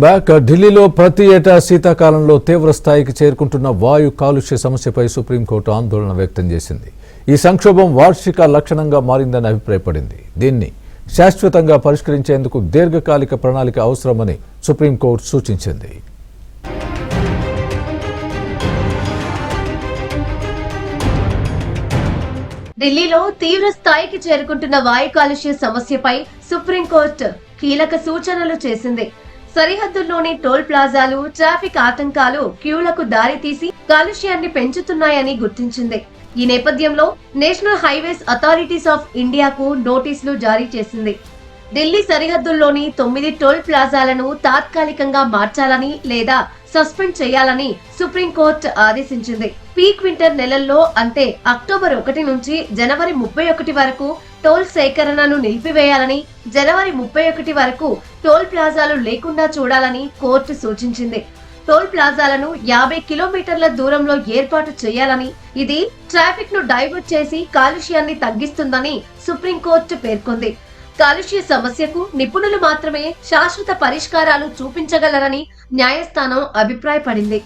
ఢిల్లీలో ప్రతి ఏటా శీతాకాలంలో తీవ్ర స్థాయికి చేరుకుంటున్న వాయు కాలుష్య సమస్యపై సుప్రీంకోర్టు ఆందోళన వ్యక్తం చేసింది. ఈ సంక్షోభం వార్షిక లక్షణంగా మారిందని అభిప్రాయపడింది. దీన్ని శాశ్వతంగా పరిష్కరించేందుకు దీర్ఘకాలిక ప్రణాళిక అవసరమని సుప్రీంకోర్టు సూచించింది. ఢిల్లీలో తీవ్ర స్థాయికి చేరుకుంటున్న వాయు కాలుష్య సమస్యపై సుప్రీంకోర్టు కీలక సూచనలు చేసింది. సరిహద్దుల్లోని టోల్ ప్లాజాలు, ట్రాఫిక్ ఆటంకాలు క్యూలకు దారితీసి కాలుష్యాన్ని పెంచుతున్నాయని గుర్తించింది. ఈ నేపథ్యంలో నేషనల్ హైవేస్ అథారిటీస్ ఆఫ్ ఇండియాకు నోటీసులు జారీ చేసింది. ఢిల్లీ సరిహద్దుల్లోని 9 టోల్ ప్లాజాలను తాత్కాలికంగా మార్చాలని లేదా సస్పెండ్ చేయాలని సుప్రీంకోర్టు ఆదేశించింది. పీక్ వింటర్ నెలల్లో అంటే అక్టోబర్ 1 నుంచి జనవరి 31 వరకు టోల్ సేకరణను నిలిపివేయాలని, జనవరి 31 వరకు టోల్ ప్లాజాలు లేకుండా చూడాలని కోర్టు సూచించింది. టోల్ ప్లాజాలను 50 కిలోమీటర్ల దూరంలో ఏర్పాటు చేయాలని, ఇది ట్రాఫిక్ ను డైవర్ట్ చేసి కాలుష్యాన్ని తగ్గిస్తుందని సుప్రీంకోర్టు పేర్కొంది. కాలుష్య సమస్యకు నిపుణులు మాత్రమే శాశ్వత పరిష్కారాలు చూపించగలరని న్యాయస్థానం అభిప్రాయపడింది.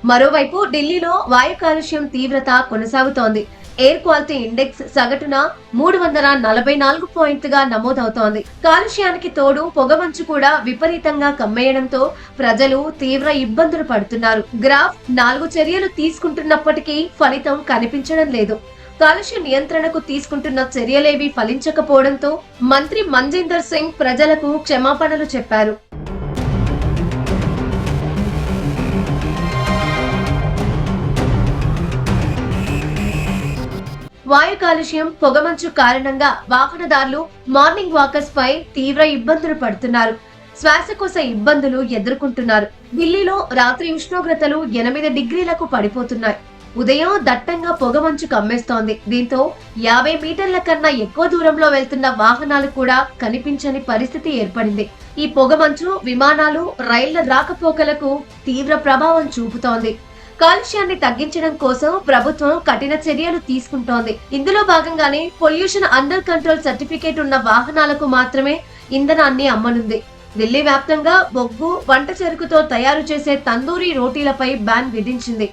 మరోవైపు ఢిల్లీలో వాయు కాలుష్యం తీవ్రత కొనసాగుతోంది. ఎయిర్ క్వాలిటీ ఇండెక్స్ సగటున 344 పాయింట్లుగా నమోదవుతోంది. కాలుష్యానికి తోడు పొగమంచు కూడా విపరీతంగా కమ్మేయడంతో ప్రజలు తీవ్ర ఇబ్బందులు పడుతున్నారు. గ్రాఫ్ 4 చర్యలు తీసుకుంటున్నప్పటికీ ఫలితం కనిపించడం లేదు. కాలుష్య నియంత్రణకు తీసుకుంటున్న చర్యలేవి ఫలించకపోవడంతో మంత్రి మంజీందర్ సింగ్ ప్రజలకు క్షమాపణలు చెప్పారు. వాయు కాలుష్యం, పొగమంచు కారణంగా వాహనదారులు, మార్నింగ్ వాకర్స్ పై తీవ్ర ఇబ్బందులు పడుతున్నారు. శ్వాసకోశ ఇబ్బందులు ఎదుర్కొంటున్నారు. ఢిల్లీలో రాత్రి ఉష్ణోగ్రతలు 8 డిగ్రీలకు పడిపోతున్నాయి. ఉదయం దట్టంగా పొగమంచు కమ్మేస్తోంది. దీంతో 50 మీటర్ల కన్నా ఎక్కువ దూరంలో వెళ్తున్న వాహనాలు కూడా కనిపించని పరిస్థితి ఏర్పడింది. ఈ పొగమంచు విమానాలు, రైళ్ల రాకపోకలకు తీవ్ర ప్రభావం చూపుతోంది. కాలుష్యాన్ని తగ్గించడం కోసం ప్రభుత్వం కఠిన చర్యలు తీసుకుంటోంది. ఇందులో భాగంగానే పొల్యూషన్ అండర్ కంట్రోల్ సర్టిఫికేట్ ఉన్న వాహనాలకు మాత్రమే ఇంధనాన్ని అమ్మనుంది. ఢిల్లీ వ్యాప్తంగా బొగ్గు, వంట చెరుకుతో తయారు చేసే తందూరి రోటీలపై బ్యాన్ విధించింది.